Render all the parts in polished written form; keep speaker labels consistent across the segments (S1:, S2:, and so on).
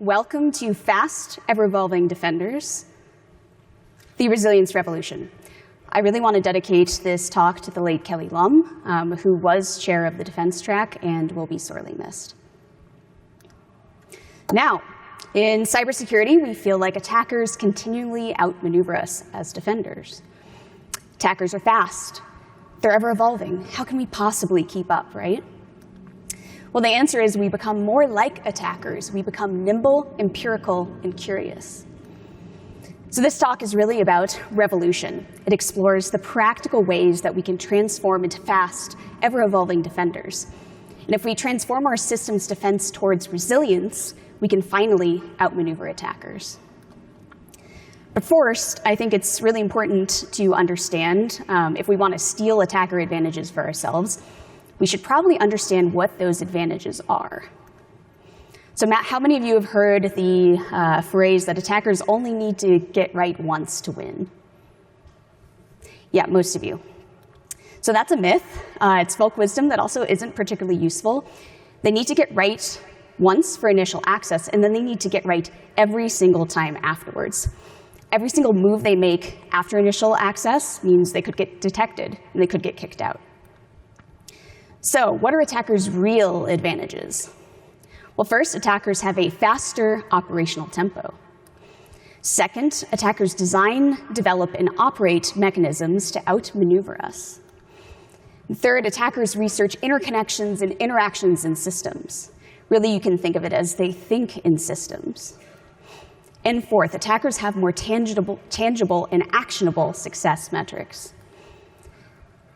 S1: Welcome to Fast, Ever-Evolving Defenders, the Resilience Revolution. I really want to dedicate this talk to the late Kelly Lum, who was chair of the defense track and will be sorely missed. Now, in cybersecurity, we feel like attackers continually outmaneuver us as defenders. Attackers are fast. They're ever-evolving. How can we possibly keep up, right? Well, the answer is we become more like attackers. We become nimble, empirical, and curious. So this talk is really about revolution. It explores the practical ways that we can transform into fast, ever-evolving defenders. And if we transform our system's defense towards resilience, we can finally outmaneuver attackers. But first, I think it's really important to understand, if we want to steal attacker advantages for ourselves, we should probably understand what those advantages are. So Matt, how many of you have heard the phrase that attackers only need to get right once to win? Yeah, most of you. So that's a myth. It's folk wisdom that also isn't particularly useful. They need to get right once for initial access, and then they need to get right every single time afterwards. Every single move they make after initial access means they could get detected and they could get kicked out. So what are attackers' real advantages? Well, first, attackers have a faster operational tempo. Second, attackers design, develop, and operate mechanisms to outmaneuver us. And third, attackers research interconnections and interactions in systems. Really, you can think of it as they think in systems. And fourth, attackers have more tangible and actionable success metrics.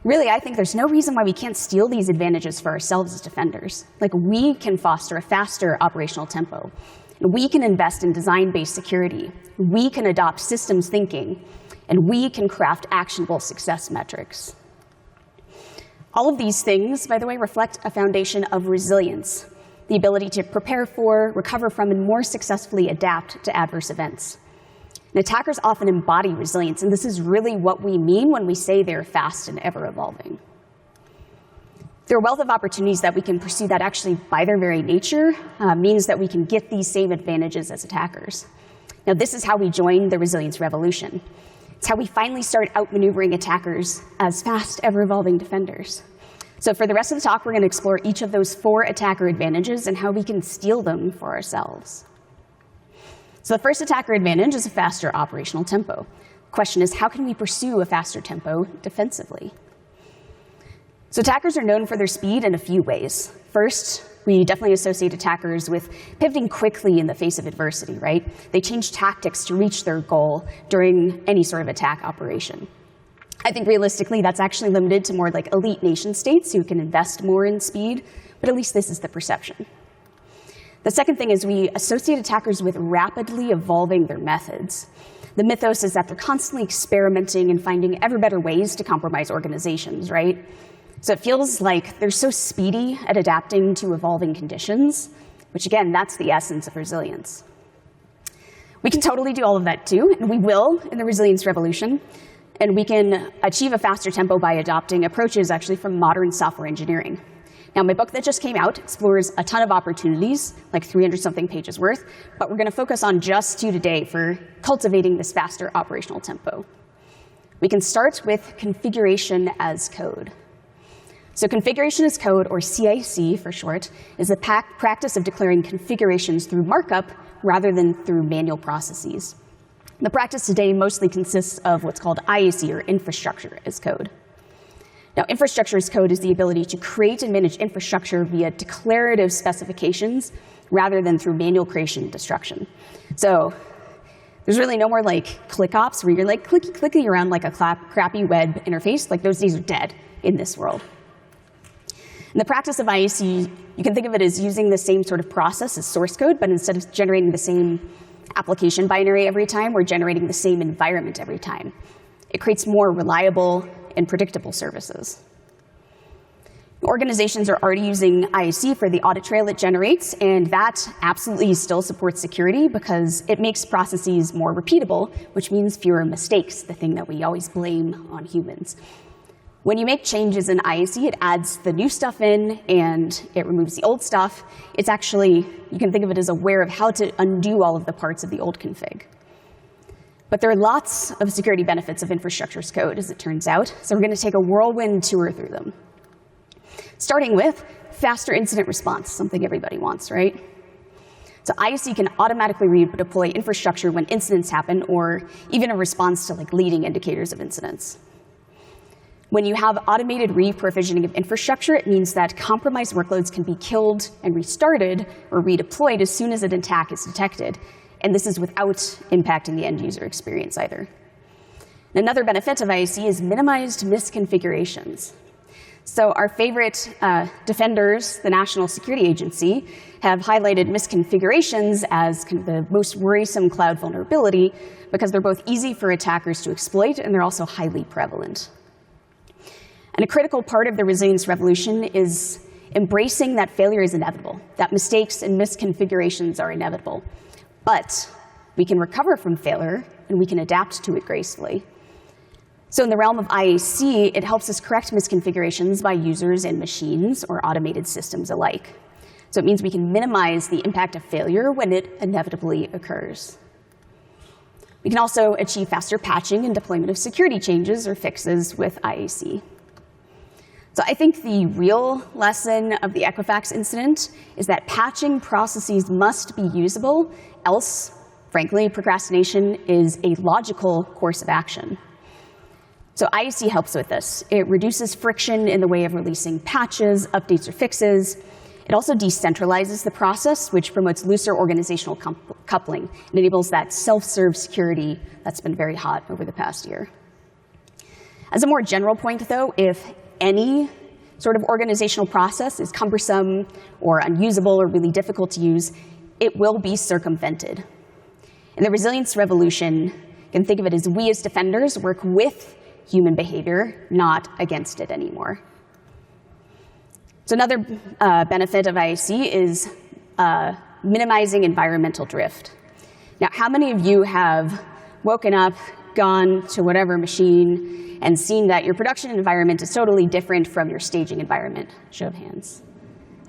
S1: Really, I think there's no reason why we can't steal these advantages for ourselves as defenders. Like, we can foster a faster operational tempo. And we can invest in design-based security. We can adopt systems thinking. And we can craft actionable success metrics. All of these things, by the way, reflect a foundation of resilience, the ability to prepare for, recover from, and more successfully adapt to adverse events. And attackers often embody resilience, and this is really what we mean when we say they're fast and ever-evolving. There are a wealth of opportunities that we can pursue that actually, by their very nature, means that we can get these same advantages as attackers. Now, this is how we join the resilience revolution. It's how we finally start outmaneuvering attackers as fast, ever-evolving defenders. So for the rest of the talk, we're going to explore each of those 4 attacker advantages and how we can steal them for ourselves. So the first attacker advantage is a faster operational tempo. The question is, how can we pursue a faster tempo defensively? So attackers are known for their speed in a few ways. First, we definitely associate attackers with pivoting quickly in the face of adversity, right? They change tactics to reach their goal during any sort of attack operation. I think realistically, that's actually limited to more like elite nation states who can invest more in speed, but at least this is the perception. The second thing is we associate attackers with rapidly evolving their methods. The mythos is that they're constantly experimenting and finding ever better ways to compromise organizations, right? So it feels like they're so speedy at adapting to evolving conditions, which again, that's the essence of resilience. We can totally do all of that too, and we will in the resilience revolution. And we can achieve a faster tempo by adopting approaches actually from modern software engineering. Now, my book that just came out explores a ton of opportunities, like 300-something pages worth, but we're going to focus on just 2 today for cultivating this faster operational tempo. We can start with configuration as code. So configuration as code, or CIC for short, is the practice of declaring configurations through markup rather than through manual processes. The practice today mostly consists of what's called IAC, or infrastructure as code. Now, infrastructure as code is the ability to create and manage infrastructure via declarative specifications rather than through manual creation and destruction. So there's really no more like click ops where you're like clicking around like a crappy web interface. Like those days are dead in this world. In the practice of IAC, you can think of it as using the same sort of process as source code, but instead of generating the same application binary every time, we're generating the same environment every time. It creates more reliable and predictable services. Organizations are already using IAC for the audit trail it generates, and that absolutely still supports security because it makes processes more repeatable, which means fewer mistakes, the thing that we always blame on humans. When you make changes in IAC, it adds the new stuff in and it removes the old stuff. It's actually, you can think of it as aware of how to undo all of the parts of the old config. But there are lots of security benefits of infrastructure as code, as it turns out. So we're going to take a whirlwind tour through them. Starting with faster incident response, something everybody wants, right? So IAC can automatically redeploy infrastructure when incidents happen, or even in response to like leading indicators of incidents. When you have automated re-provisioning of infrastructure, it means that compromised workloads can be killed and restarted or redeployed as soon as an attack is detected. And this is without impacting the end user experience either. And another benefit of IAC is minimized misconfigurations. So our favorite defenders, the National Security Agency, have highlighted misconfigurations as kind of the most worrisome cloud vulnerability because they're both easy for attackers to exploit and they're also highly prevalent. And a critical part of the resilience revolution is embracing that failure is inevitable, that mistakes and misconfigurations are inevitable. But we can recover from failure and we can adapt to it gracefully. So in the realm of IAC, it helps us correct misconfigurations by users and machines or automated systems alike. So it means we can minimize the impact of failure when it inevitably occurs. We can also achieve faster patching and deployment of security changes or fixes with IAC. So I think the real lesson of the Equifax incident is that patching processes must be usable, else, frankly, procrastination is a logical course of action. So IAC helps with this. It reduces friction in the way of releasing patches, updates, or fixes. It also decentralizes the process, which promotes looser organizational coupling and enables that self-serve security that's been very hot over the past year. As a more general point, though, if any sort of organizational process is cumbersome or unusable or really difficult to use, it will be circumvented. In the resilience revolution, you can think of it as we as defenders work with human behavior, not against it anymore. So another benefit of IAC is minimizing environmental drift. Now, how many of you have woken up, gone to whatever machine, and seen that your production environment is totally different from your staging environment? Show of hands.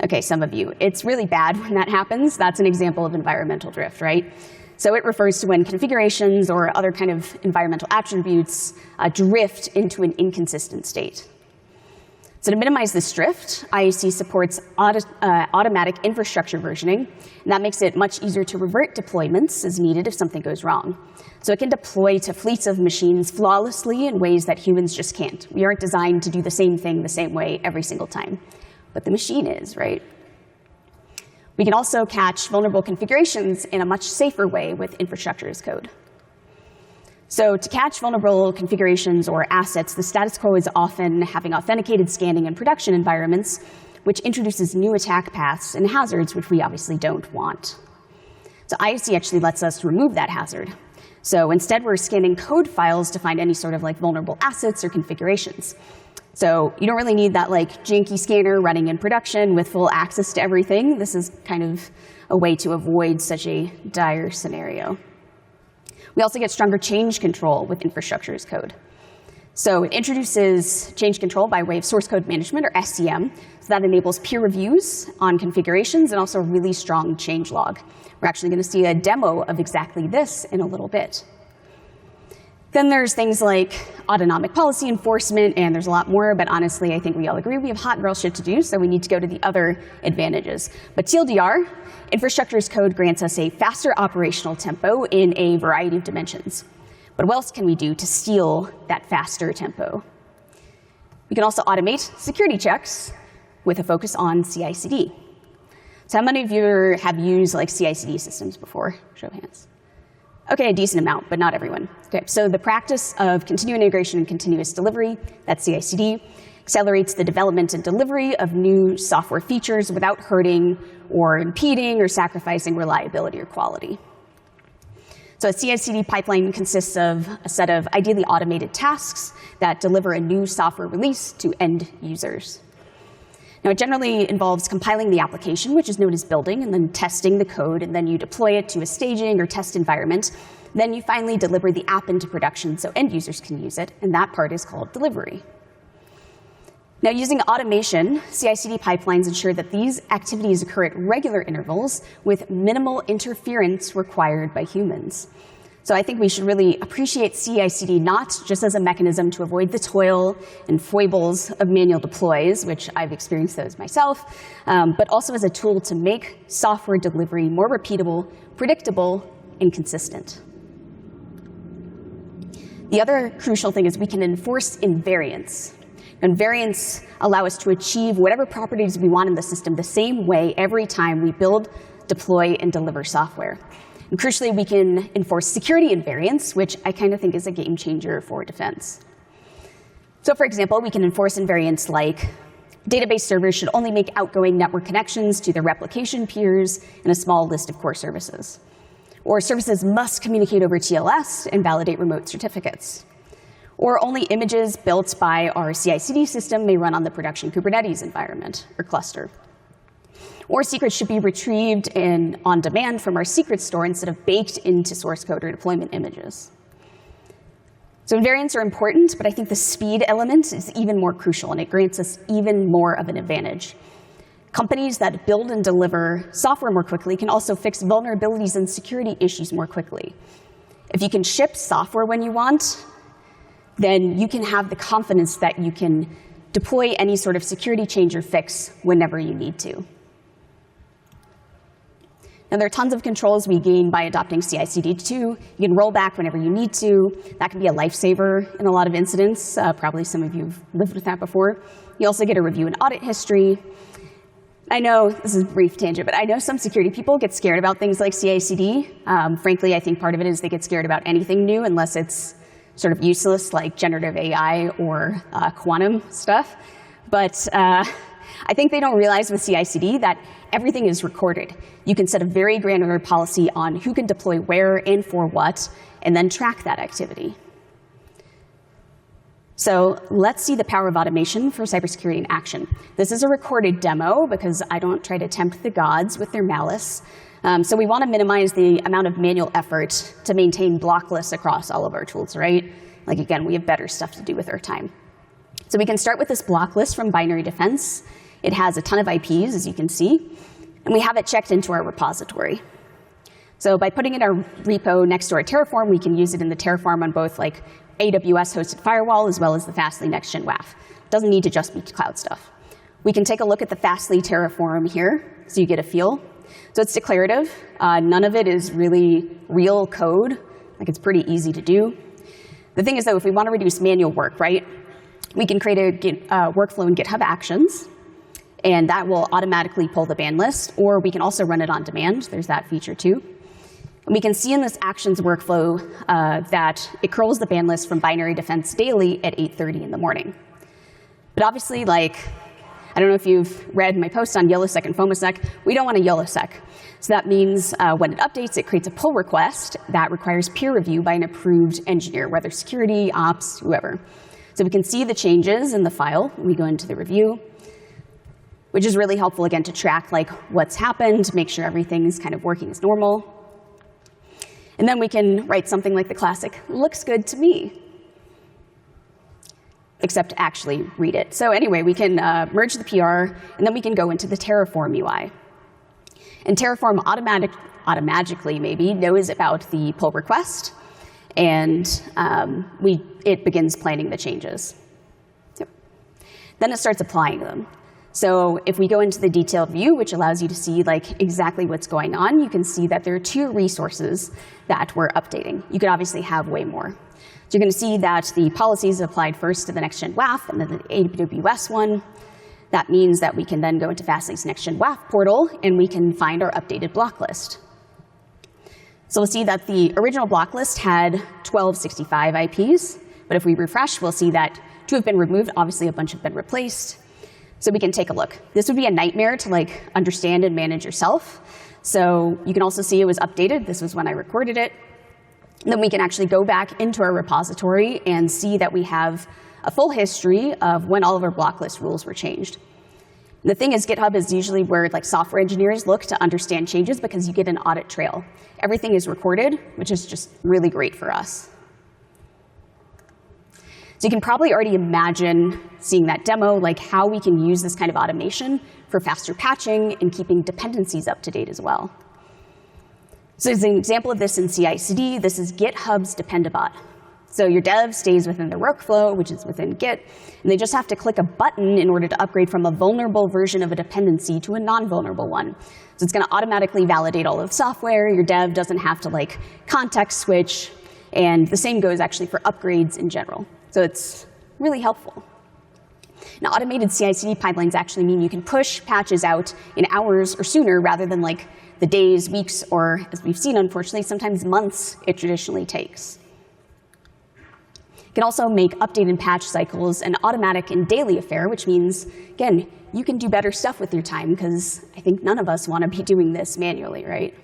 S1: Okay, some of you. It's really bad when that happens. That's an example of environmental drift, right? So it refers to when configurations or other kind of environmental attributes drift into an inconsistent state. So to minimize this drift, IAC supports automatic infrastructure versioning, and that makes it much easier to revert deployments as needed if something goes wrong. So it can deploy to fleets of machines flawlessly in ways that humans just can't. We aren't designed to do the same thing the same way every single time, but the machine is, right? We can also catch vulnerable configurations in a much safer way with infrastructure as code. So to catch vulnerable configurations or assets, the status quo is often having authenticated scanning in production environments, which introduces new attack paths and hazards, which we obviously don't want. So IAC actually lets us remove that hazard. So instead, we're scanning code files to find any sort of like vulnerable assets or configurations. So you don't really need that like janky scanner running in production with full access to everything. This is kind of a way to avoid such a dire scenario. We also get stronger change control with infrastructure as code. So it introduces change control by way of source code management, or SCM. So that enables peer reviews on configurations and also a really strong change log. We're actually going to see a demo of exactly this in a little bit. Then there's things like autonomic policy enforcement, and there's a lot more, but honestly, I think we all agree we have hot girl shit to do, so we need to go to the other advantages. But TLDR, infrastructure as code grants us a faster operational tempo in a variety of dimensions. But what else can we do to steal that faster tempo? We can also automate security checks with a focus on CI/CD. So how many of you have used like CI/CD systems before? Show of hands. Okay, a decent amount, but not everyone. Okay, so the practice of continuous integration and continuous delivery, that's CI/CD, accelerates the development and delivery of new software features without hurting or impeding or sacrificing reliability or quality. So a CI/CD pipeline consists of a set of ideally automated tasks that deliver a new software release to end users. Now, it generally involves compiling the application, which is known as building, and then testing the code, and then you deploy it to a staging or test environment. Then you finally deliver the app into production so end users can use it, and that part is called delivery. Now, using automation, CI/CD pipelines ensure that these activities occur at regular intervals with minimal interference required by humans. So I think we should really appreciate CI/CD not just as a mechanism to avoid the toil and foibles of manual deploys, which I've experienced those myself, but also as a tool to make software delivery more repeatable, predictable, and consistent. The other crucial thing is we can enforce invariance. Invariants allow us to achieve whatever properties we want in the system the same way every time we build, deploy, and deliver software. And crucially, we can enforce security invariance, which I kind of think is a game changer for defense. So for example, we can enforce invariance like database servers should only make outgoing network connections to their replication peers and a small list of core services. Or services must communicate over TLS and validate remote certificates. Or only images built by our CI/CD system may run on the production Kubernetes environment or cluster. Or secrets should be retrieved on demand from our secret store instead of baked into source code or deployment images. So invariants are important, but I think the speed element is even more crucial, and it grants us even more of an advantage. Companies that build and deliver software more quickly can also fix vulnerabilities and security issues more quickly. If you can ship software when you want, then you can have the confidence that you can deploy any sort of security change or fix whenever you need to. Now, there are tons of controls we gain by adopting CI/CD too. You can roll back whenever you need to. That can be a lifesaver in a lot of incidents. Probably some of you have lived with that before. You also get a review and audit history. I know, this is a brief tangent, but I know some security people get scared about things like CI/CD. Frankly, I think part of it is they get scared about anything new unless it's sort of useless, like generative AI or quantum stuff. But I think they don't realize with CI/CD that everything is recorded. You can set a very granular policy on who can deploy where and for what, and then track that activity. So let's see the power of automation for cybersecurity in action. This is a recorded demo because I don't try to tempt the gods with their malice. So we want to minimize the amount of manual effort to maintain block lists across all of our tools, right? Like, again, we have better stuff to do with our time. So we can start with this block list from Binary Defense. It has a ton of IPs, as you can see, and we have it checked into our repository. So by putting in our repo next to our Terraform, we can use it in the Terraform on both like AWS-hosted firewall as well as the Fastly Next-Gen WAF. It doesn't need to just be cloud stuff. We can take a look at the Fastly Terraform here so you get a feel. So it's declarative. None of it is really real code. Like, it's pretty easy to do. The thing is, though, if we want to reduce manual work, right, we can create a workflow in GitHub Actions, and that will automatically pull the ban list, or we can also run it on demand. There's that feature, too. And we can see in this Actions workflow that it curls the ban list from Binary Defense daily at 8:30 in the morning. But obviously, like, I don't know if you've read my post on YOLOSEC and FOMOSEC. We don't want a YOLOSEC. So that means when it updates, it creates a pull request that requires peer review by an approved engineer, whether security, ops, whoever. So we can see the changes in the file when we go into the review, which is really helpful, again, to track like what's happened, make sure everything's kind of working as normal. And then we can write something like the classic, looks good to me, except actually read it. So anyway, we can merge the PR, and then we can go into the Terraform UI. And Terraform automatically maybe knows about the pull request, and it begins planning the changes. Yep. Then it starts applying them. So if we go into the detailed view, which allows you to see like exactly what's going on, you can see that there are 2 resources that we're updating. You could obviously have way more. So you're going to see that the policies applied first to the Next-Gen WAF and then the AWS one. That means that we can then go into Fastly's Next-Gen WAF portal, and we can find our updated block list. So we'll see that the original block list had 1265 IPs, but if we refresh, we'll see that 2 have been removed. Obviously, a bunch have been replaced. So we can take a look. This would be a nightmare to like understand and manage yourself. So you can also see it was updated. This was when I recorded it. And then we can actually go back into our repository and see that we have a full history of when all of our block list rules were changed. And the thing is, GitHub is usually where like software engineers look to understand changes because you get an audit trail. Everything is recorded, which is just really great for us. So you can probably already imagine seeing that demo, like how we can use this kind of automation for faster patching and keeping dependencies up to date as well. So as an example of this in CI/CD, this is GitHub's Dependabot. So your dev stays within their workflow, which is within Git, and they just have to click a button in order to upgrade from a vulnerable version of a dependency to a non-vulnerable one. So it's going to automatically validate all of the software. Your dev doesn't have to like context switch, and the same goes actually for upgrades in general. So it's really helpful. Now, automated CI/CD pipelines actually mean you can push patches out in hours or sooner rather than like the days, weeks, or as we've seen, unfortunately, sometimes months it traditionally takes. You can also make update and patch cycles an automatic and daily affair, which means, again, you can do better stuff with your time because I think none of us want to be doing this manually, right?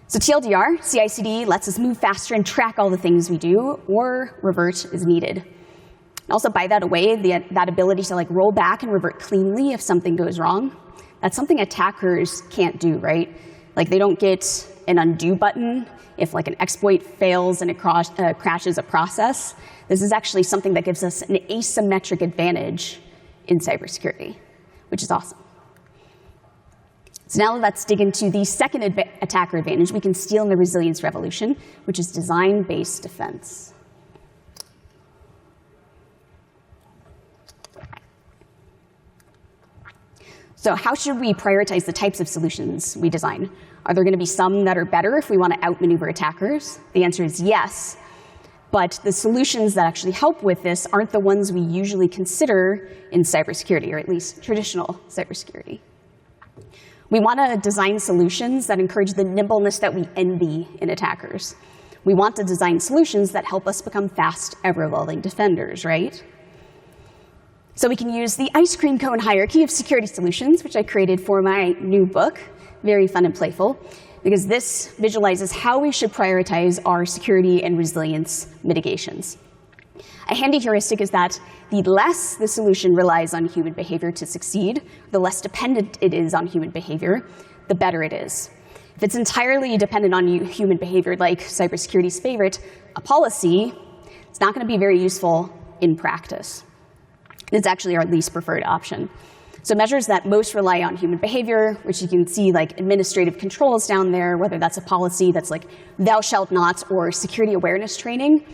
S1: So TLDR, CI/CD lets us move faster and track all the things we do, or revert as needed. And also by that away, that ability to like roll back and revert cleanly if something goes wrong, that's something attackers can't do, right? Like they don't get an undo button if like an exploit fails and it crashes a process. This is actually something that gives us an asymmetric advantage in cybersecurity, which is awesome. So now let's dig into the second attacker advantage we can steal in the resilience revolution, which is design-based defense. So how should we prioritize the types of solutions we design? Are there going to be some that are better if we want to outmaneuver attackers? The answer is yes. But the solutions that actually help with this aren't the ones we usually consider in cybersecurity, or at least traditional cybersecurity. We want to design solutions that encourage the nimbleness that we envy in attackers. We want to design solutions that help us become fast, ever-evolving defenders, right? So we can use the ice cream cone hierarchy of security solutions, which I created for my new book, very fun and playful, because this visualizes how we should prioritize our security and resilience mitigations. A handy heuristic is that the less the solution relies on human behavior to succeed, the less dependent it is on human behavior, the better it is. If it's entirely dependent on human behavior, like cybersecurity's favorite, a policy, it's not going to be very useful in practice. It's actually our least preferred option. So measures that most rely on human behavior, which you can see like administrative controls down there, whether that's a policy that's like thou shalt not or security awareness training,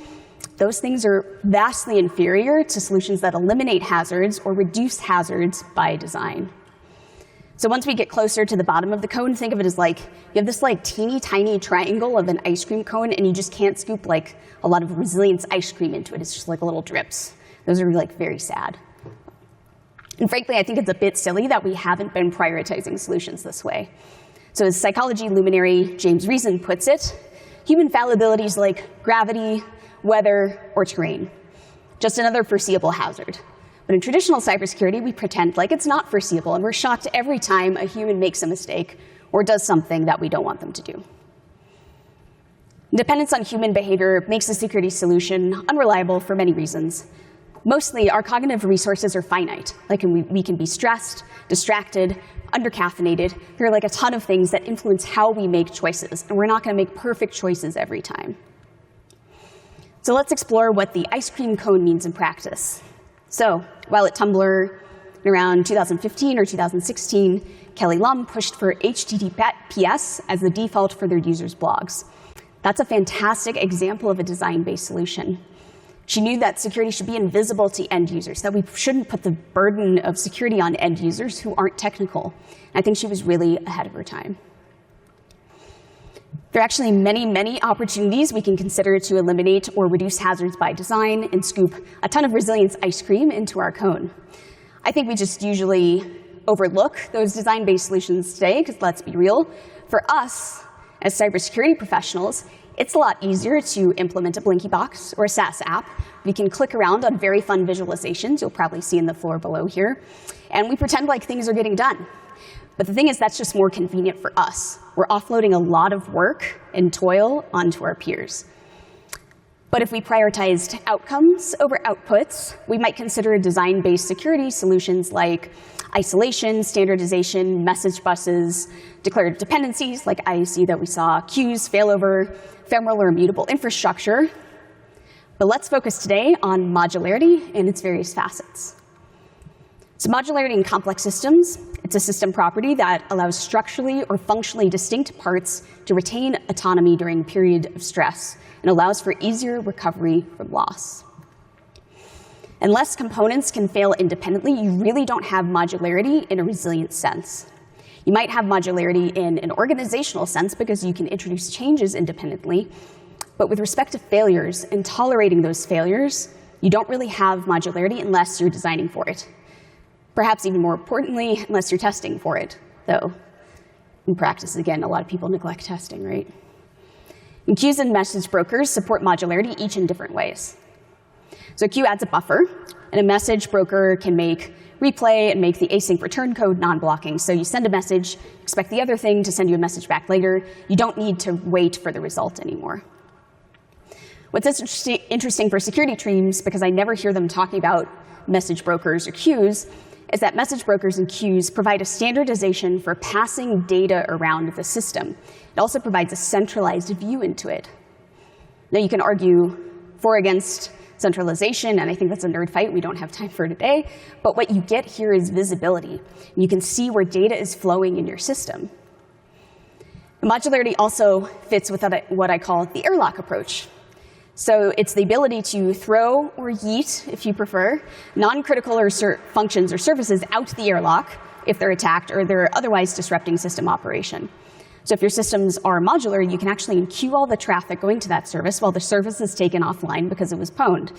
S1: those things are vastly inferior to solutions that eliminate hazards or reduce hazards by design. So once we get closer to the bottom of the cone, think of it as like you have this like teeny tiny triangle of an ice cream cone, and you just can't scoop like a lot of resilience ice cream into it. It's just like little drips. Those are like very sad. And frankly, I think it's a bit silly that we haven't been prioritizing solutions this way. So as psychology luminary James Reason puts it, human fallibility is like gravity, weather, or terrain. Just another foreseeable hazard. But in traditional cybersecurity, we pretend like it's not foreseeable, and we're shocked every time a human makes a mistake or does something that we don't want them to do. Dependence on human behavior makes the security solution unreliable for many reasons. Mostly, our cognitive resources are finite. Like we can be stressed, distracted, undercaffeinated. There are like a ton of things that influence how we make choices, and we're not going to make perfect choices every time. So let's explore what the ice cream cone means in practice. So while at Tumblr in around 2015 or 2016, Kelly Lum pushed for HTTPS as the default for their users' blogs. That's a fantastic example of a design-based solution. She knew that security should be invisible to end users, that we shouldn't put the burden of security on end users who aren't technical. And I think she was really ahead of her time. There are actually many, many opportunities we can consider to eliminate or reduce hazards by design and scoop a ton of resilience ice cream into our cone. I think we just usually overlook those design-based solutions today, because let's be real, for us as cybersecurity professionals, it's a lot easier to implement a Blinky box or a SaaS app. We can click around on very fun visualizations you'll probably see in the floor below here, and we pretend like things are getting done. But the thing is, that's just more convenient for us. We're offloading a lot of work and toil onto our peers. But if we prioritized outcomes over outputs, we might consider design-based security solutions like isolation, standardization, message buses, declarative dependencies like IAC that we saw, queues, failover, ephemeral or immutable infrastructure. But let's focus today on modularity and its various facets. So modularity in complex systems, it's a system property that allows structurally or functionally distinct parts to retain autonomy during a period of stress and allows for easier recovery from loss. Unless components can fail independently, you really don't have modularity in a resilient sense. You might have modularity in an organizational sense because you can introduce changes independently, but with respect to failures and tolerating those failures, you don't really have modularity unless you're designing for it. Perhaps even more importantly, unless you're testing for it, though in practice, again, a lot of people neglect testing, right? And queues and message brokers support modularity each in different ways. So a queue adds a buffer, and a message broker can make replay and make the async return code non-blocking. So you send a message, expect the other thing to send you a message back later. You don't need to wait for the result anymore. What's interesting for security teams, because I never hear them talking about message brokers or queues, is that message brokers and queues provide a standardization for passing data around the system. It also provides a centralized view into it. Now you can argue for or against centralization, and I think that's a nerd fight we don't have time for today, but what you get here is visibility. You can see where data is flowing in your system. The modularity also fits with what I call the airlock approach. So it's the ability to throw or yeet, if you prefer, non-critical or functions or services out the airlock if they're attacked or they're otherwise disrupting system operation. So if your systems are modular, you can actually enqueue all the traffic going to that service while the service is taken offline because it was pwned.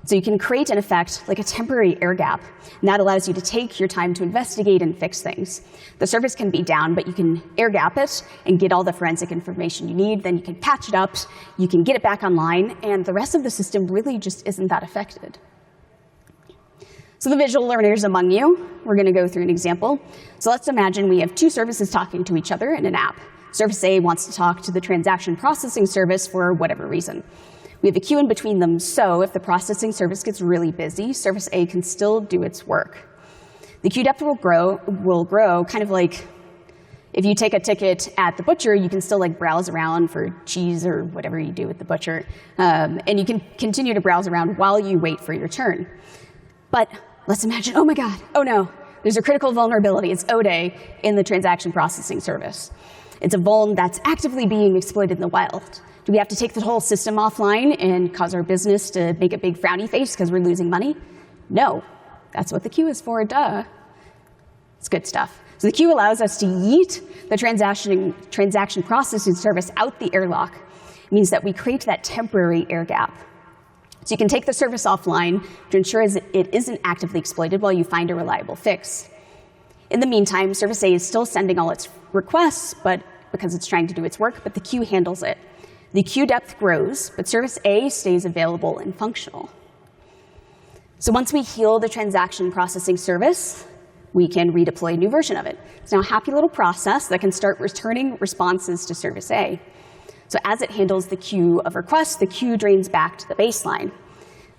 S1: So you can create, in effect, like a temporary air gap, and that allows you to take your time to investigate and fix things. The service can be down, but you can air gap it and get all the forensic information you need. Then you can patch it up, you can get it back online, and the rest of the system really just isn't that affected. So the visual learners among you, we're going to go through an example. So let's imagine we have two services talking to each other in an app. Service A wants to talk to the transaction processing service for whatever reason. We have a queue in between them, so if the processing service gets really busy, service A can still do its work. The queue depth will grow kind of like if you take a ticket at the butcher, you can still like browse around for cheese or whatever you do at the butcher, and you can continue to browse around while you wait for your turn. But let's imagine, oh my God, oh no, there's a critical vulnerability. It's O-Day in the transaction processing service. It's a vuln that's actively being exploited in the wild. Do we have to take the whole system offline and cause our business to make a big frowny face because we're losing money? No. That's what the queue is for, duh. It's good stuff. So the queue allows us to yeet the transaction processing service out the airlock. It means that we create that temporary air gap. So you can take the service offline to ensure it isn't actively exploited while you find a reliable fix. In the meantime, service A is still sending all its requests, but because it's trying to do its work, but the queue handles it. The queue depth grows, but service A stays available and functional. So once we heal the transaction processing service, we can redeploy a new version of it. It's now a happy little process that can start returning responses to service A. So as it handles the queue of requests, the queue drains back to the baseline.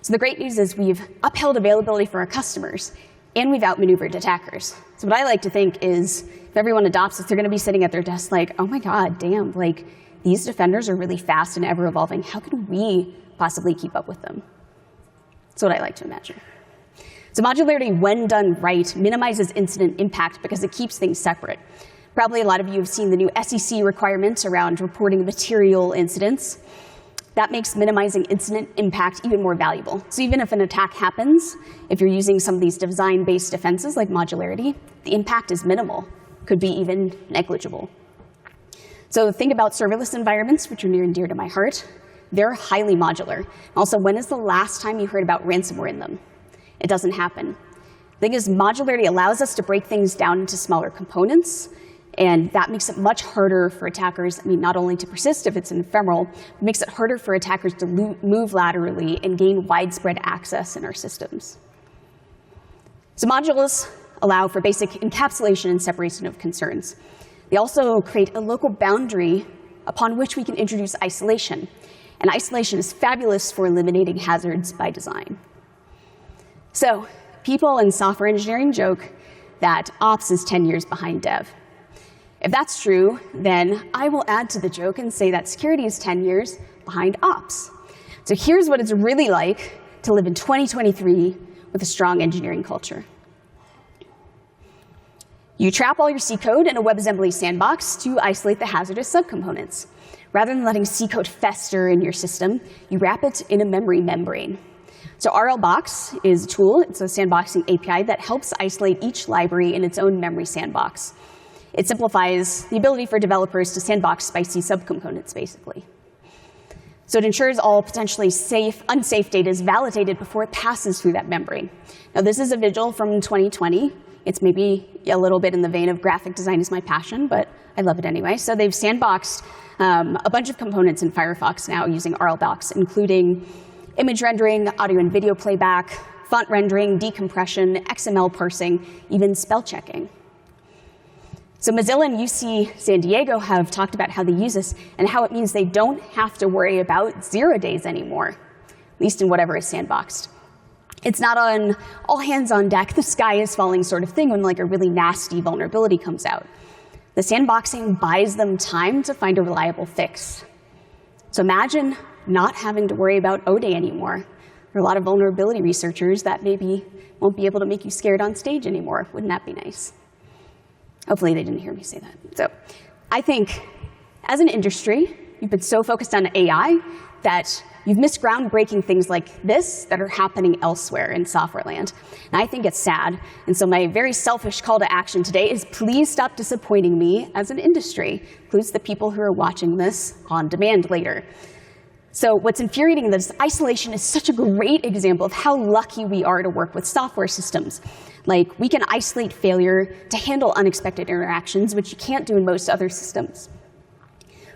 S1: So the great news is we've upheld availability for our customers, and we've outmaneuvered attackers. So what I like to think is if everyone adopts this, they're going to be sitting at their desk like, oh my God, damn, like, these defenders are really fast and ever-evolving. How can we possibly keep up with them? That's what I like to imagine. So modularity, when done right, minimizes incident impact because it keeps things separate. Probably a lot of you have seen the new SEC requirements around reporting material incidents. That makes minimizing incident impact even more valuable. So even if an attack happens, if you're using some of these design-based defenses like modularity, the impact is minimal, could be even negligible. So think about serverless environments, which are near and dear to my heart. They're highly modular. Also, when is the last time you heard about ransomware in them? It doesn't happen. The thing is, modularity allows us to break things down into smaller components, and that makes it much harder for attackers, not only to persist if it's ephemeral, it makes it harder for attackers to move laterally and gain widespread access in our systems. So modules allow for basic encapsulation and separation of concerns. They also create a local boundary upon which we can introduce isolation. And isolation is fabulous for eliminating hazards by design. So people in software engineering joke that ops is 10 years behind dev. If that's true, then I will add to the joke and say that security is 10 years behind ops. So here's what it's really like to live in 2023 with a strong engineering culture. You trap all your C code in a WebAssembly sandbox to isolate the hazardous subcomponents. Rather than letting C code fester in your system, you wrap it in a memory membrane. So RLBox is a tool, it's a sandboxing API that helps isolate each library in its own memory sandbox. It simplifies the ability for developers to sandbox spicy subcomponents, basically. So it ensures all potentially unsafe data is validated before it passes through that membrane. Now this is a visual from 2020. It's maybe a little bit in the vein of graphic design is my passion, but I love it anyway. So they've sandboxed a bunch of components in Firefox now using RLBox, including image rendering, audio and video playback, font rendering, decompression, XML parsing, even spell checking. So Mozilla and UC San Diego have talked about how they use this and how it means they don't have to worry about 0 days anymore, at least in whatever is sandboxed. It's not an all hands on deck, the sky is falling sort of thing when like a really nasty vulnerability comes out. The sandboxing buys them time to find a reliable fix. So imagine not having to worry about O-Day anymore. There are a lot of vulnerability researchers that maybe won't be able to make you scared on stage anymore. Wouldn't that be nice? Hopefully they didn't hear me say that. So I think as an industry, you've been so focused on AI that you've missed groundbreaking things like this that are happening elsewhere in software land. And I think it's sad. And so my very selfish call to action today is please stop disappointing me as an industry. Includes the people who are watching this on demand later. So what's infuriating is isolation is such a great example of how lucky we are to work with software systems. Like, we can isolate failure to handle unexpected interactions, which you can't do in most other systems.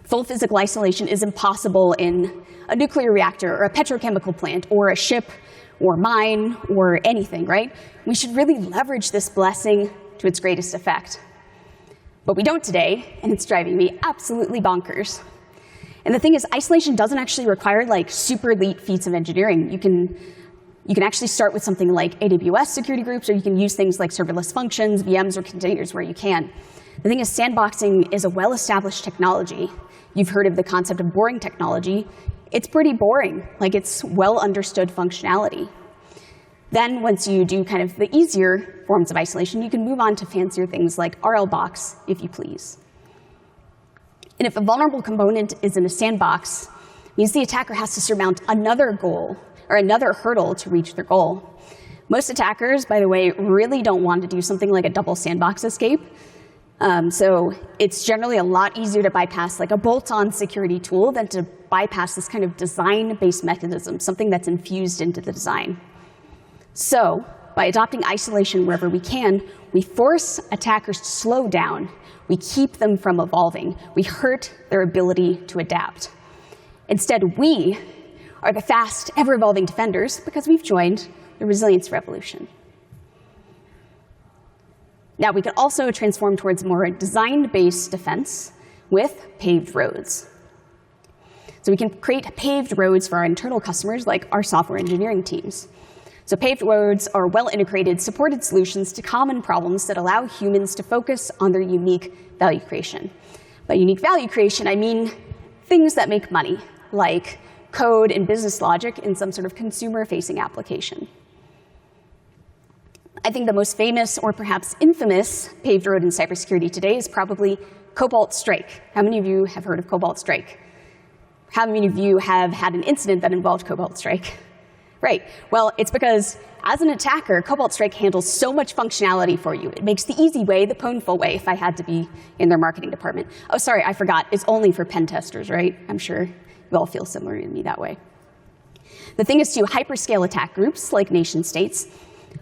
S1: Full physical isolation is impossible in a nuclear reactor or a petrochemical plant or a ship or mine or anything, right? We should really leverage this blessing to its greatest effect. But we don't today, and it's driving me absolutely bonkers. And the thing is, isolation doesn't actually require like super elite feats of engineering. You can actually start with something like AWS security groups, or you can use things like serverless functions, VMs, or containers where you can. The thing is, sandboxing is a well-established technology. You've heard of the concept of boring technology. It's pretty boring. Like, it's well-understood functionality. Then, once you do kind of the easier forms of isolation, you can move on to fancier things like RLBox, if you please. And if a vulnerable component is in a sandbox, it means the attacker has to surmount another goal, or another hurdle to reach their goal. Most attackers, by the way, really don't want to do something like a double sandbox escape. So it's generally a lot easier to bypass like a bolt-on security tool than to bypass this kind of design-based mechanism, something that's infused into the design. So by adopting isolation wherever we can, we force attackers to slow down. We keep them from evolving. We hurt their ability to adapt. Instead, we are the fast, ever-evolving defenders because we've joined the resilience revolution. Now, we can also transform towards more design-based defense with paved roads. So we can create paved roads for our internal customers, like our software engineering teams. So paved roads are well-integrated, supported solutions to common problems that allow humans to focus on their unique value creation. By unique value creation, I mean things that make money, like code and business logic in some sort of consumer-facing application. I think the most famous, or perhaps infamous, paved road in cybersecurity today is probably Cobalt Strike. How many of you have heard of Cobalt Strike? How many of you have had an incident that involved Cobalt Strike? Right. Well, it's because as an attacker, Cobalt Strike handles so much functionality for you. It makes the easy way the painful way if I had to be in their marketing department. Oh, sorry, I forgot. It's only for pen testers, right? I'm sure you all feel similar to me that way. The thing is, too, hyperscale attack groups, like nation states,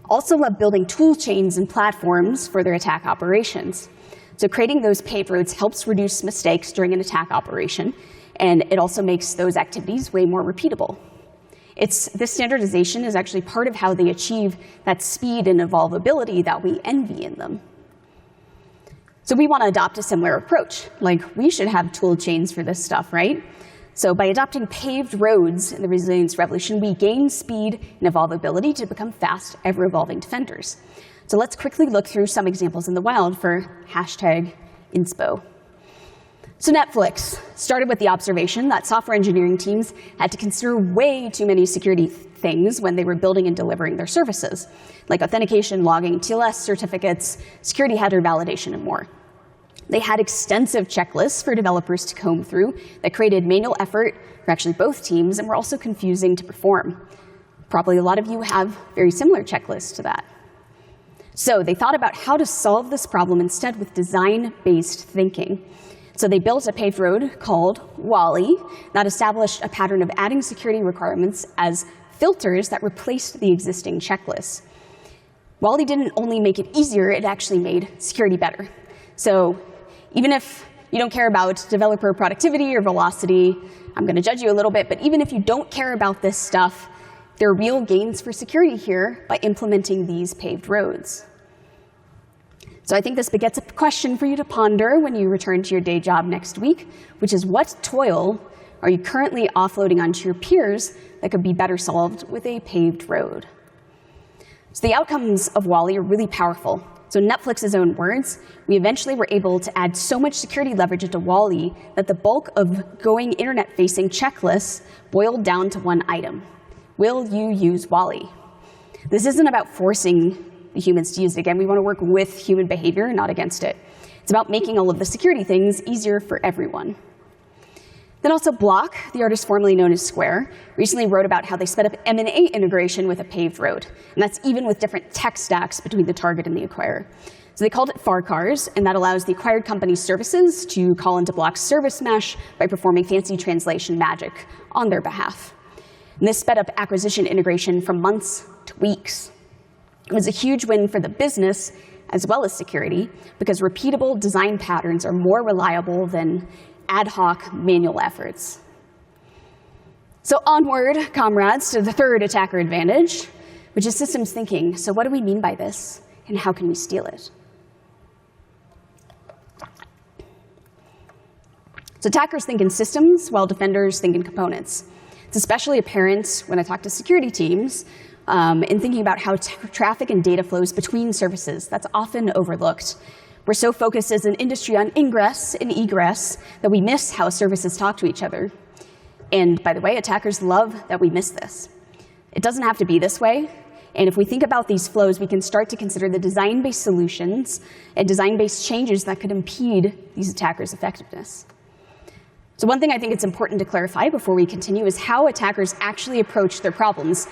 S1: also love building tool chains and platforms for their attack operations. So creating those paved roads helps reduce mistakes during an attack operation, and it also makes those activities way more repeatable. This standardization is actually part of how they achieve that speed and evolvability that we envy in them. So we want to adopt a similar approach. Like, we should have tool chains for this stuff, right? So by adopting paved roads in the resilience revolution, we gain speed and evolvability to become fast, ever-evolving defenders. So let's quickly look through some examples in the wild for #inspo. So Netflix, started with the observation that software engineering teams had to consider way too many security things when they were building and delivering their services, like authentication, logging, TLS certificates, security header validation, and more. They had extensive checklists for developers to comb through that created manual effort for actually both teams and were also confusing to perform. Probably a lot of you have very similar checklists to that. So they thought about how to solve this problem instead with design-based thinking. So they built a paved road called WALL-E that established a pattern of adding security requirements as filters that replaced the existing checklists. WALL-E didn't only make it easier, it actually made security better. So even if you don't care about developer productivity or velocity, I'm going to judge you a little bit, but even if you don't care about this stuff, there are real gains for security here by implementing these paved roads. So I think this begets a question for you to ponder when you return to your day job next week, which is what toil are you currently offloading onto your peers that could be better solved with a paved road? So the outcomes of WALL-E are really powerful. So in Netflix's own words, we eventually were able to add so much security leverage into WALL-E that the bulk of going internet-facing checklists boiled down to one item. Will you use WALL-E? This isn't about forcing the humans to use it. Again, we want to work with human behavior, not against it. It's about making all of the security things easier for everyone. Then also Block, the artist formerly known as Square, recently wrote about how they sped up M&A integration with a paved road. And that's even with different tech stacks between the target and the acquirer. So they called it FARCars, and that allows the acquired company's services to call into Block's service mesh by performing fancy translation magic on their behalf. And this sped up acquisition integration from months to weeks. It was a huge win for the business as well as security because repeatable design patterns are more reliable than ad hoc manual efforts. So onward, comrades, to the third attacker advantage, which is systems thinking. So what do we mean by this, and how can we steal it? So attackers think in systems, while defenders think in components. It's especially apparent when I talk to security teams in thinking about how traffic and data flows between services. That's often overlooked. We're so focused as an industry on ingress and egress that we miss how services talk to each other. And by the way, attackers love that we miss this. It doesn't have to be this way. And if we think about these flows, we can start to consider the design-based solutions and design-based changes that could impede these attackers' effectiveness. So one thing I think it's important to clarify before we continue is how attackers actually approach their problems.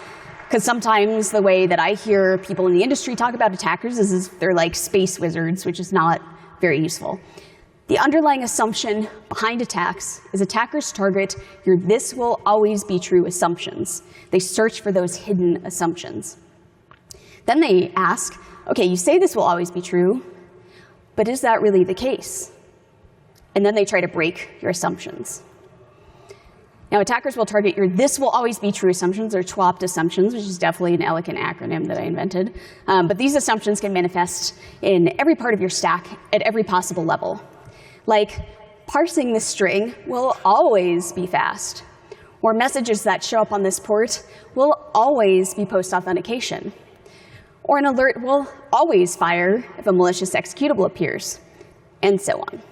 S1: Because sometimes the way that I hear people in the industry talk about attackers is they're like space wizards, which is not very useful. The underlying assumption behind attacks is attackers target your "this will always be true" assumptions. They search for those hidden assumptions. Then they ask, okay, you say this will always be true, but is that really the case? And then they try to break your assumptions. Now, attackers will target your "this will always be true" assumptions, or TWAP assumptions, which is definitely an elegant acronym that I invented. But these assumptions can manifest in every part of your stack at every possible level. Like, parsing this string will always be fast, or messages that show up on this port will always be post-authentication, or an alert will always fire if a malicious executable appears, and so on.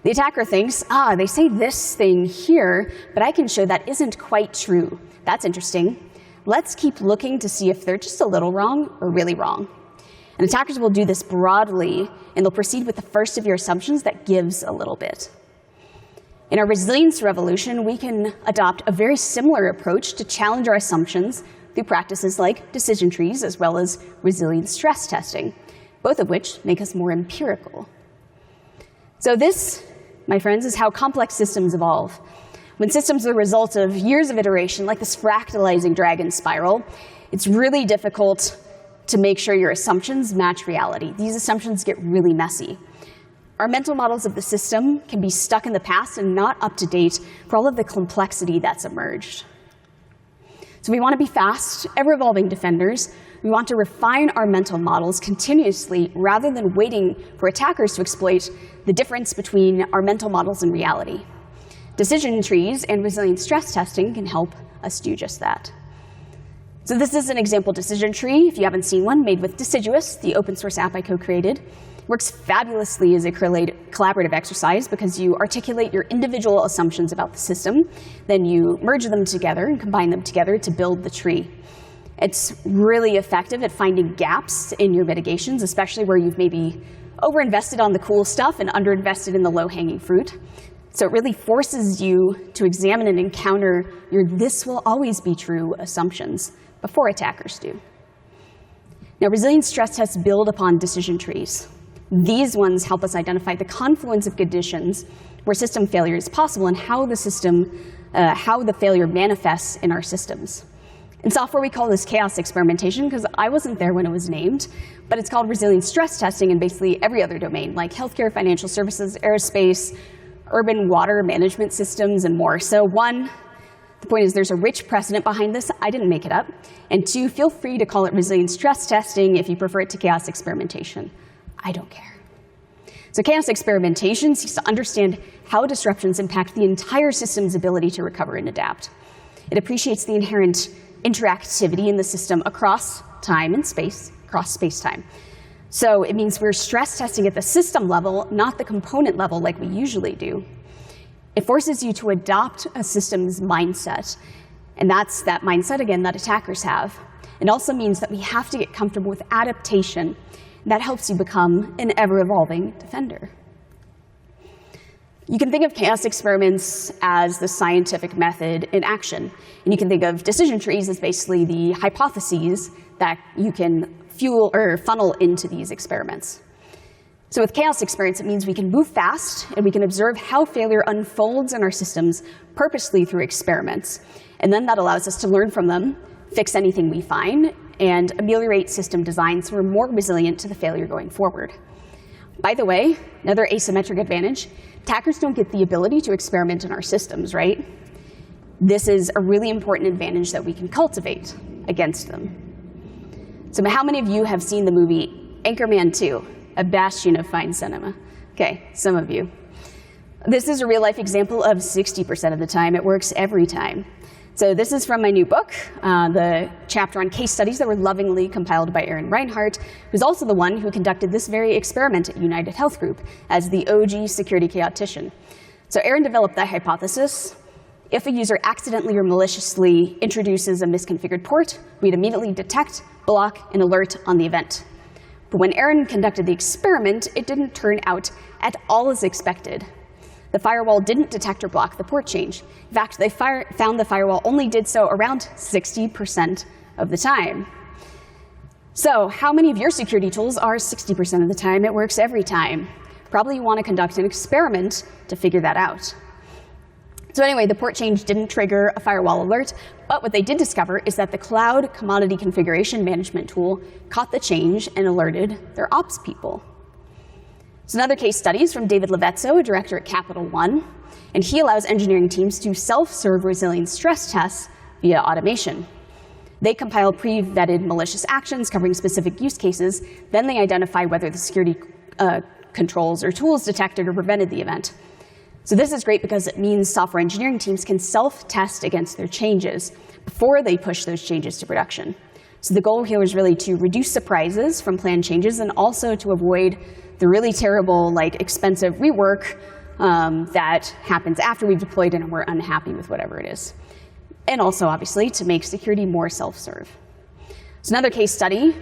S1: The attacker thinks, they say this thing here, but I can show that isn't quite true. That's interesting. Let's keep looking to see if they're just a little wrong or really wrong. And attackers will do this broadly, and they'll proceed with the first of your assumptions that gives a little bit. In our resilience revolution, we can adopt a very similar approach to challenge our assumptions through practices like decision trees as well as resilience stress testing, both of which make us more empirical. So this, my friends, is how complex systems evolve. When systems are the result of years of iteration, like this fractalizing dragon spiral, it's really difficult to make sure your assumptions match reality. These assumptions get really messy. Our mental models of the system can be stuck in the past and not up to date for all of the complexity that's emerged. So we want to be fast, ever-evolving defenders. We want to refine our mental models continuously rather than waiting for attackers to exploit the difference between our mental models and reality. Decision trees and resilience stress testing can help us do just that. So this is an example decision tree, if you haven't seen one, made with Deciduous, the open source app I co-created. Works fabulously as a collaborative exercise because you articulate your individual assumptions about the system, then you merge them together and combine them together to build the tree. It's really effective at finding gaps in your mitigations, especially where you've maybe overinvested on the cool stuff and underinvested in the low-hanging fruit. So it really forces you to examine and encounter your "this will always be true" assumptions before attackers do. Now, resilience stress tests build upon decision trees. These ones help us identify the confluence of conditions where system failure is possible and how the failure manifests in our systems. In software, we call this chaos experimentation because I wasn't there when it was named, but it's called resilience stress testing in basically every other domain, like healthcare, financial services, aerospace, urban water management systems, and more. So one, the point is there's a rich precedent behind this. I didn't make it up. And two, feel free to call it resilience stress testing if you prefer it to chaos experimentation. I don't care. So chaos experimentation seeks to understand how disruptions impact the entire system's ability to recover and adapt. It appreciates the inherent interactivity in the system across time and space, across space-time. So it means we're stress testing at the system level, not the component level like we usually do. It forces you to adopt a system's mindset. And that's that mindset, again, that attackers have. It also means that we have to get comfortable with adaptation. That helps you become an ever-evolving defender. You can think of chaos experiments as the scientific method in action. And you can think of decision trees as basically the hypotheses that you can fuel or funnel into these experiments. So with chaos experiments, it means we can move fast and we can observe how failure unfolds in our systems purposely through experiments. And then that allows us to learn from them, fix anything we find, and ameliorate system design so we're more resilient to the failure going forward. By the way, another asymmetric advantage, attackers don't get the ability to experiment in our systems, right? This is a really important advantage that we can cultivate against them. So how many of you have seen the movie Anchorman 2, a bastion of fine cinema? Okay, some of you. This is a real-life example of 60% of the time. It works every time. So this is from my new book, the chapter on case studies that were lovingly compiled by Aaron Reinhardt, who's also the one who conducted this very experiment at United Health Group as the OG security chaotician. So Aaron developed the hypothesis: if a user accidentally or maliciously introduces a misconfigured port, we'd immediately detect, block, and alert on the event. But when Aaron conducted the experiment, it didn't turn out at all as expected. The firewall didn't detect or block the port change. In fact, they found the firewall only did so around 60% of the time. So how many of your security tools are 60% of the time it works every time? Probably you want to conduct an experiment to figure that out. So anyway, the port change didn't trigger a firewall alert, but what they did discover is that the cloud commodity configuration management tool caught the change and alerted their ops people. So another case study is from David Levetzo, a director at Capital One, and he allows engineering teams to self-serve resilience stress tests via automation. They compile pre-vetted malicious actions covering specific use cases, then they identify whether the security controls or tools detected or prevented the event. So this is great because it means software engineering teams can self-test against their changes before they push those changes to production. So the goal here is really to reduce surprises from planned changes and also to avoid the really terrible, expensive rework that happens after we've deployed and we're unhappy with whatever it is. And also, obviously, to make security more self-serve. So another case study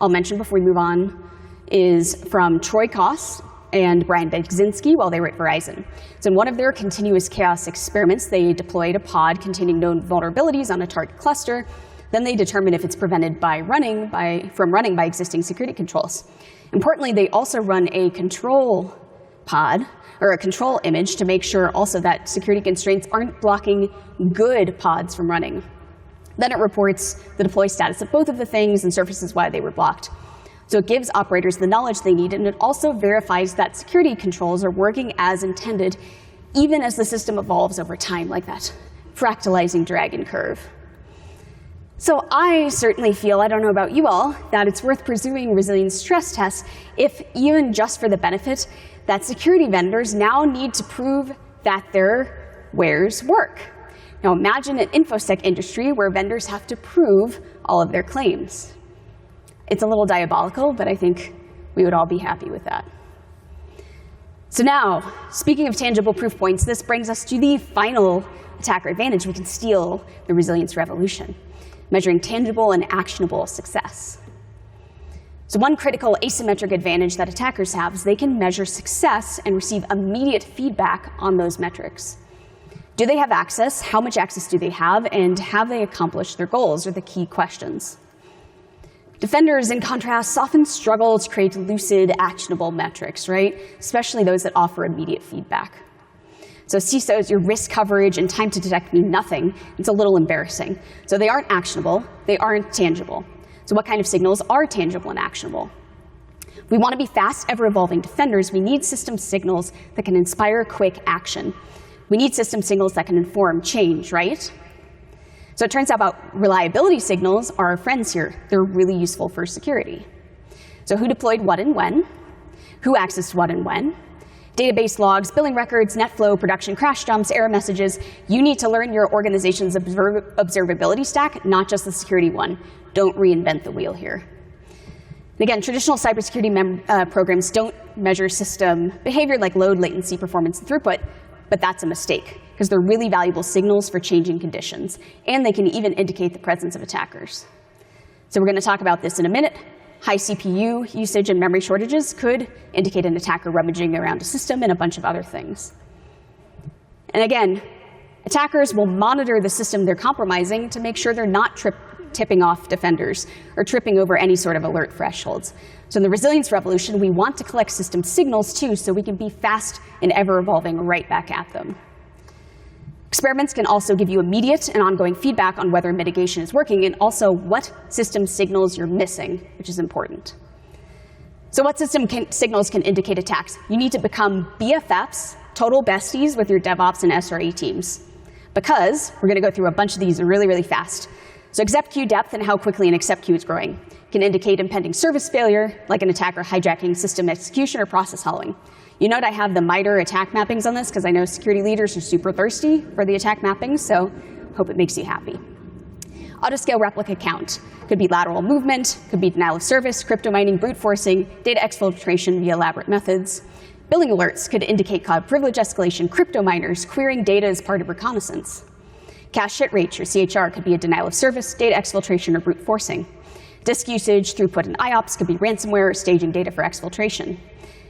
S1: I'll mention before we move on is from Troy Koss and Brian Begzinski while they were at Verizon. So in one of their continuous chaos experiments, they deployed a pod containing known vulnerabilities on a target cluster. Then they determined if it's prevented from running by existing security controls. Importantly, they also run a control pod, or a control image, to make sure also that security constraints aren't blocking good pods from running. Then it reports the deploy status of both of the things and surfaces why they were blocked. So it gives operators the knowledge they need, and it also verifies that security controls are working as intended, even as the system evolves over time, like that fractalizing dragon curve. So I certainly feel, I don't know about you all, that it's worth pursuing resilience stress tests if, even just for the benefit, that security vendors now need to prove that their wares work. Now imagine an InfoSec industry where vendors have to prove all of their claims. It's a little diabolical, but I think We would all be happy with that. So now, speaking of tangible proof points, this brings us to the final attacker advantage we can steal the resilience revolution, measuring tangible and actionable success. So one critical asymmetric advantage that attackers have is they can measure success and receive immediate feedback on those metrics. Do they have access? How much access do they have? And have they accomplished their goals are the key questions. Defenders, in contrast, often struggle to create lucid, actionable metrics, right? Especially those that offer immediate feedback. So CISOs, your risk coverage and time to detect mean nothing. It's a little embarrassing. So they aren't actionable. They aren't tangible. So what kind of signals are tangible and actionable? If we want to be fast, ever-evolving defenders, we need system signals that can inspire quick action. We need system signals that can inform change, right? So it turns out about reliability signals are our friends here. They're really useful for security. So who deployed what and when? Who accessed what and when? Database logs, billing records, NetFlow, production crash dumps, error messages. You need to learn your organization's observability stack, not just the security one. Don't reinvent the wheel here. And again, traditional cybersecurity programs don't measure system behavior like load, latency, performance, and throughput, but that's a mistake, because they're really valuable signals for changing conditions, and they can even indicate the presence of attackers. So we're going to talk about this in a minute. High CPU usage and memory shortages could indicate an attacker rummaging around a system and a bunch of other things. And again, attackers will monitor the system they're compromising to make sure they're not tipping off defenders or tripping over any sort of alert thresholds. So in the resilience revolution, we want to collect system signals too, so we can be fast and ever-evolving right back at them. Experiments can also give you immediate and ongoing feedback on whether mitigation is working and also what system signals you're missing, which is important. So what system signals can indicate attacks? You need to become BFFs, total besties with your DevOps and SRE teams, because we're going to go through a bunch of these really, really fast. So accept queue depth and how quickly an accept queue is growing can indicate impending service failure, like an attacker hijacking system execution or process hollowing. You note I have the MITRE attack mappings on this because I know security leaders are super thirsty for the attack mappings, so hope it makes you happy. Autoscale replica count could be lateral movement, could be denial of service, crypto mining, brute forcing, data exfiltration via elaborate methods. Billing alerts could indicate cloud privilege escalation, crypto miners querying data as part of reconnaissance. Cache hit rate, or CHR, could be a denial of service, data exfiltration, or brute forcing. Disk usage, throughput, and IOPS could be ransomware or staging data for exfiltration.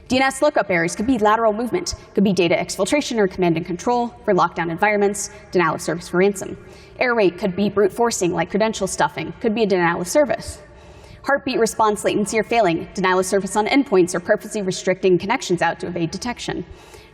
S1: DNS lookup errors could be lateral movement, could be data exfiltration or command and control for lockdown environments, denial of service for ransom. Error rate could be brute forcing like credential stuffing, could be a denial of service. Heartbeat response latency or failing, denial of service on endpoints or purposely restricting connections out to evade detection.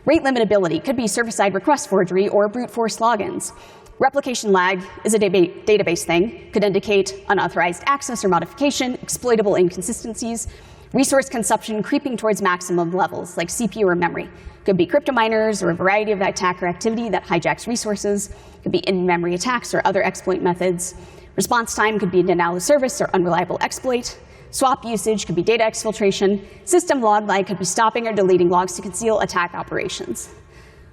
S1: Rate limitability could be server-side request forgery or brute force logins. Replication lag is a database thing, could indicate unauthorized access or modification, exploitable inconsistencies. Resource consumption creeping towards maximum levels, like CPU or memory. Could be crypto miners or a variety of attacker activity that hijacks resources. Could be in-memory attacks or other exploit methods. Response time could be a denial of service or unreliable exploit. Swap usage could be data exfiltration. System log lag could be stopping or deleting logs to conceal attack operations.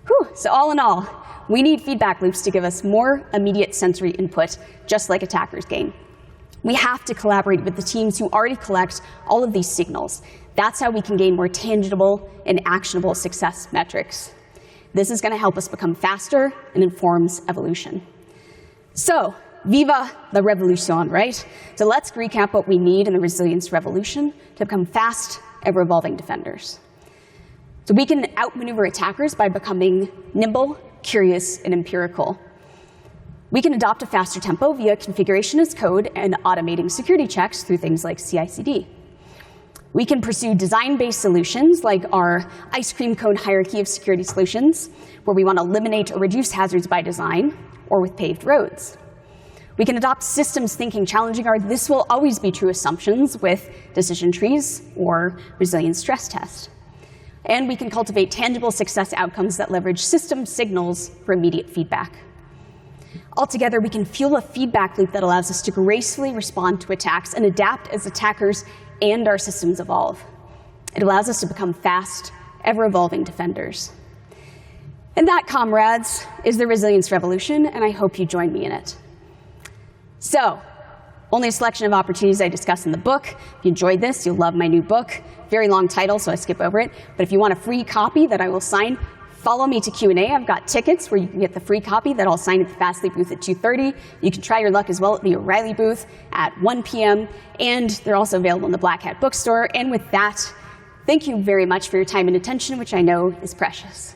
S1: Whew. So all in all, we need feedback loops to give us more immediate sensory input, just like attackers gain. We have to collaborate with the teams who already collect all of these signals. That's how we can gain more tangible and actionable success metrics. This is going to help us become faster and informs evolution. So, viva la revolution, right? So let's recap what we need in the resilience revolution to become fast, ever-evolving defenders. So we can outmaneuver attackers by becoming nimble, curious, and empirical. We can adopt a faster tempo via configuration as code and automating security checks through things like CI/CD. We can pursue design-based solutions like our ice cream cone hierarchy of security solutions, where we want to eliminate or reduce hazards by design, or with paved roads. We can adopt systems thinking, challenging our this will always be true assumptions with decision trees or resilience stress test. And we can cultivate tangible success outcomes that leverage system signals for immediate feedback. Altogether, we can fuel a feedback loop that allows us to gracefully respond to attacks and adapt as attackers and our systems evolve. It allows us to become fast, ever-evolving defenders. And that, comrades, is the resilience revolution, and I hope you join me in it. So, Only a selection of opportunities I discuss in the book. If you enjoyed this, you'll love my new book. Very long title, so I skip over it. But if you want a free copy that I will sign, follow me to Q&A. I've got tickets where you can get the free copy that I'll sign at the Fastly booth at 2:30. You can try your luck as well at the O'Reilly booth at 1 p.m. And they're also available in the Black Hat bookstore. And with that, thank you very much for your time and attention, which I know is precious.